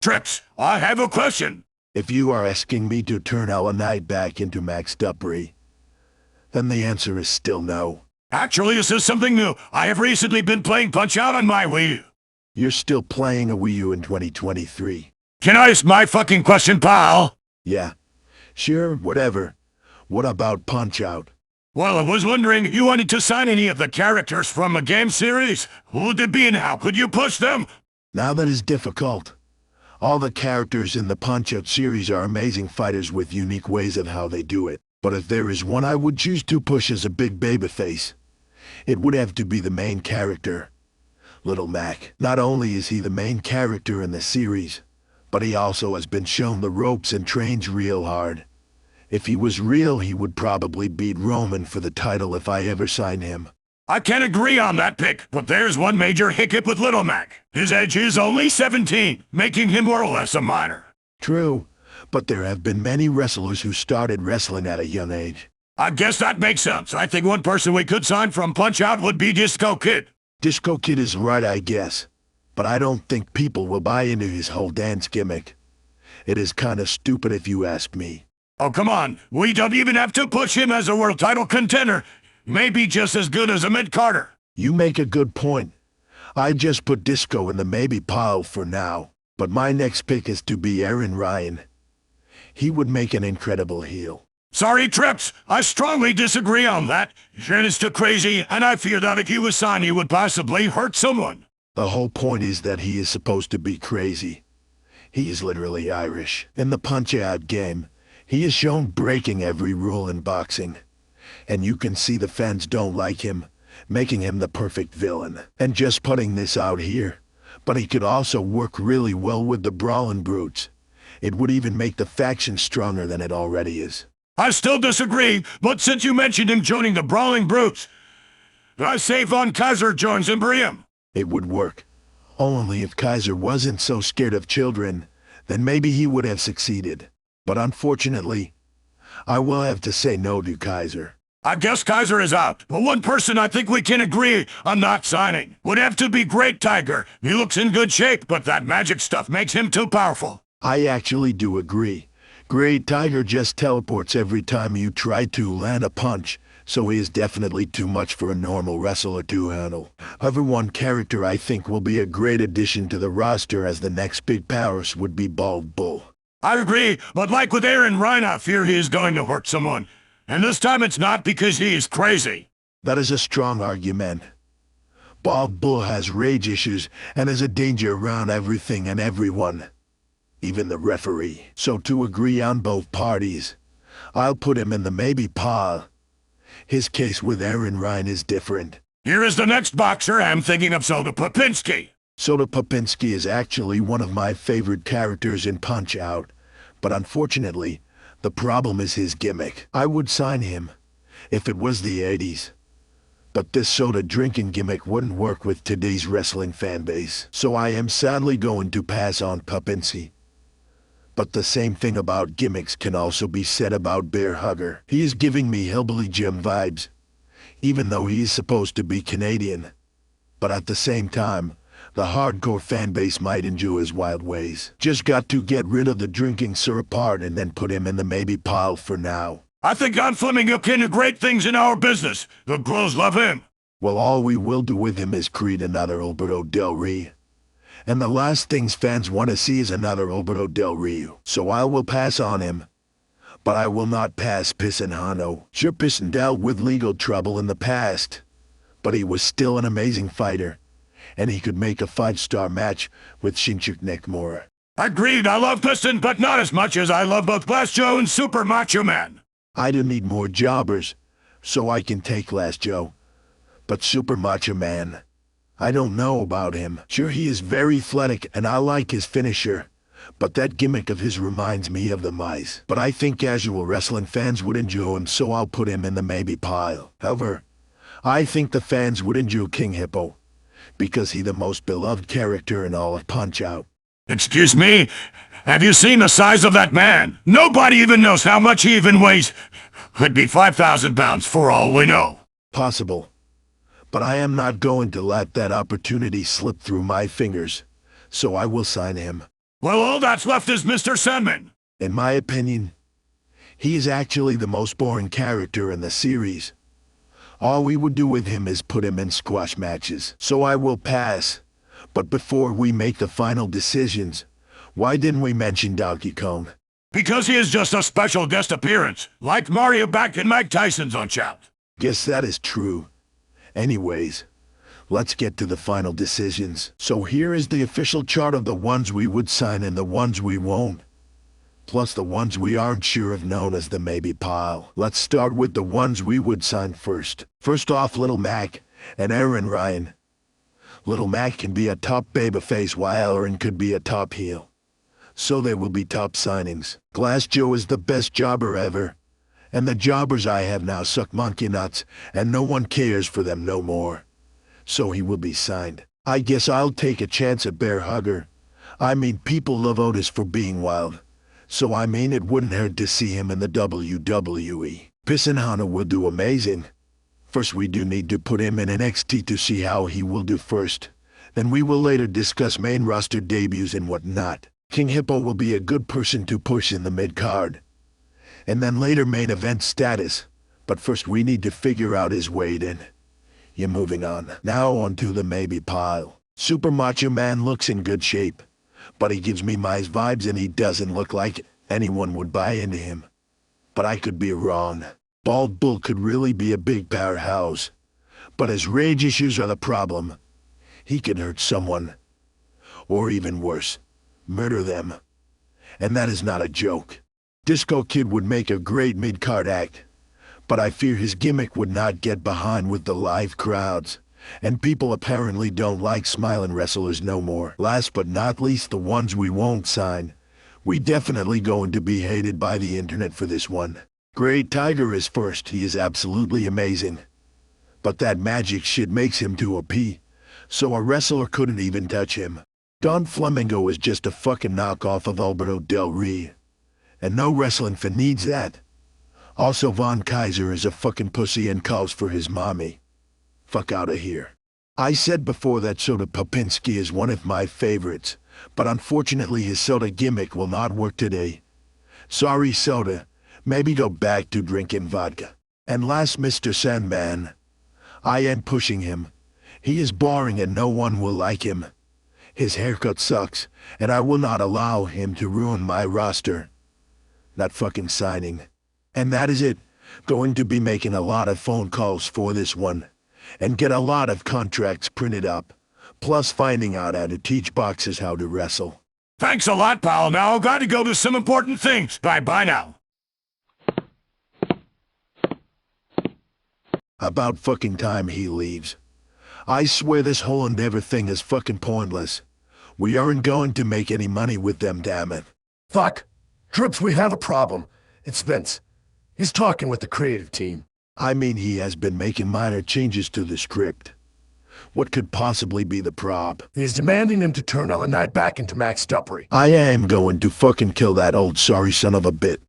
Trips, I have a question. If you are asking me to turn our Knight back into Max Dupree, then the answer is still no. Actually, this is something new. I have recently been playing Punch Out on my Wii U. You're still playing a Wii U in 2023. Can I ask my fucking question, pal? Yeah, sure, whatever. What about Punch Out? Well, I was wondering if you wanted to sign any of the characters from a game series. Who would it be and how could you push them? Now that is difficult. All the characters in the Punch Out series are amazing fighters with unique ways of how they do it. But if there is one I would choose to push as a big babyface, it would have to be the main character, Little Mac. Not only is he the main character in the series, but he also has been shown the ropes and trains real hard. If he was real, he would probably beat Roman for the title if I ever sign him. I can agree on that pick, but there's one major hiccup with Little Mac. His age is only 17, making him more or less a minor. True, but there have been many wrestlers who started wrestling at a young age. I guess that makes sense. I think one person we could sign from Punch Out would be Disco Kid. Disco Kid is right, I guess, but I don't think people will buy into his whole dance gimmick. It is kinda stupid if you ask me. Oh, come on. We don't even have to push him as a world title contender. Maybe just as good as a mid-carder. You make a good point. I just put Disco in the maybe pile for now, but my next pick is to be Aaron Ryan. He would make an incredible heel. Sorry, Trips. I strongly disagree on that. Shit is too crazy, and I fear that if he was signed, he would possibly hurt someone. The whole point is that he is supposed to be crazy. He is literally Irish. In the Punch Out game, he is shown breaking every rule in boxing. And you can see the fans don't like him, making him the perfect villain. And just putting this out here, but he could also work really well with the Brawling Brutes. It would even make the faction stronger than it already is. I still disagree, but since you mentioned him joining the Brawling Brutes, I say Von Kaiser joins Imperium. It would work. Only if Kaiser wasn't so scared of children, then maybe he would have succeeded. But unfortunately, I will have to say no to Kaiser. I guess Kaiser is out, but one person I think we can agree on not signing would have to be Great Tiger. He looks in good shape, but that magic stuff makes him too powerful. I actually do agree. Great Tiger just teleports every time you try to land a punch, so he is definitely too much for a normal wrestler to handle. However, one character I think will be a great addition to the roster as the next big powers would be Bald Bull. I agree, but like with Aaron Ryan, I fear he is going to hurt someone. And this time it's not because he is crazy. That is a strong argument. Bald Bull has rage issues and is a danger around everything and everyone, even the referee. So to agree on both parties, I'll put him in the maybe pile. His case with Aaron Ryan is different. Here is the next boxer. I'm thinking of Soda Popinski. Soda Popinski is actually one of my favorite characters in Punch Out, but unfortunately, the problem is his gimmick. I would sign him if it was the 80s. But this soda drinking gimmick wouldn't work with today's wrestling fan base. So I am sadly going to pass on Popinski. But the same thing about gimmicks can also be said about Bear Hugger. He is giving me Hillbilly Jim vibes, even though he is supposed to be Canadian. But at the same time, the hardcore fan base might enjoy his wild ways. Just got to get rid of the drinking syrup part and then put him in the maybe pile for now. I think Don Fleming can do great things in our business. The girls love him. Well, all we will do with him is create another Alberto Del Rio. And the last things fans want to see is another Alberto Del Rio. So I will pass on him. But I will not pass Pissinano. Sure, Pissin dealt with legal trouble in the past, but he was still an amazing fighter. And he could make a 5-star match with Shinsuke Nakamura. Agreed, I love Piston, but not as much as I love both Glass Joe and Super Macho Man. I do need more jobbers, so I can take Glass Joe. But Super Macho Man, I don't know about him. Sure, he is very athletic and I like his finisher, but that gimmick of his reminds me of the Miz. But I think casual wrestling fans would enjoy him, so I'll put him in the maybe pile. However, I think the fans would enjoy King Hippo, because he's the most beloved character in all of Punch Out. Excuse me? Have you seen the size of that man? Nobody even knows how much he even weighs. Could be 5,000 pounds for all we know. Possible. But I am not going to let that opportunity slip through my fingers, so I will sign him. Well, all that's left is Mr. Sandman. In my opinion, he is actually the most boring character in the series. All we would do with him is put him in squash matches. So I will pass. But before we make the final decisions, why didn't we mention Donkey Kong? Because he is just a special guest appearance, like Mario back in Mike Tyson's Punch Out. Guess that is true. Anyways, let's get to the final decisions. So here is the official chart of the ones we would sign and the ones we won't. Plus the ones we aren't sure of, known as the maybe pile. Let's start with the ones we would sign first. First off, Little Mac and Aaron Ryan. Little Mac can be a top babyface while Aaron could be a top heel. So they will be top signings. Glass Joe is the best jobber ever. And the jobbers I have now suck monkey nuts, and no one cares for them no more. So he will be signed. I guess I'll take a chance at Bear Hugger. I mean, people love Otis for being wild. So I mean, it wouldn't hurt to see him in the WWE. Pissin' Hunter will do amazing. First, we do need to put him in NXT to see how he will do first. Then we will later discuss main roster debuts and whatnot. King Hippo will be a good person to push in the mid-card. And then later main event status. But first we need to figure out his weight in. You're moving on. Now on to the maybe pile. Super Macho Man looks in good shape. But he gives me Mize vibes and he doesn't look like anyone would buy into him. But I could be wrong. Bald Bull could really be a big powerhouse. But his rage issues are the problem. He could hurt someone. Or even worse, murder them. And that is not a joke. Disco Kid would make a great mid-card act. But I fear his gimmick would not get behind with the live crowds. And people apparently don't like smiling wrestlers no more. Last but not least, the ones we won't sign. We definitely going to be hated by the internet for this one. Great Tiger is first. He is absolutely amazing. But that magic shit makes him too OP. So a wrestler couldn't even touch him. Don Flamingo is just a fucking knockoff of Alberto Del Rey. And no wrestling fan needs that. Also, Von Kaiser is a fucking pussy and calls for his mommy. Fuck out of here. I said before that Soda Popinski is one of my favorites, but unfortunately his soda gimmick will not work today. Sorry, Soda. Maybe go back to drinking vodka. And last, Mr. Sandman. I ain't pushing him. He is boring and no one will like him. His haircut sucks, and I will not allow him to ruin my roster. Not fucking signing. And that is it. Going to be making a lot of phone calls for this one. And get a lot of contracts printed up. Plus finding out how to teach boxers how to wrestle. Thanks a lot, pal. Now I've got to go do some important things. Bye-bye now. About fucking time he leaves. I swear this whole Endeavor thing is fucking pointless. We aren't going to make any money with them, damn it. Fuck. Trips, we have a problem. It's Vince. He's talking with the creative team. I mean, he has been making minor changes to the script. What could possibly be the prob? He's demanding him to turn on the night back into Max Duppery. I am going to fucking kill that old sorry son of a bit.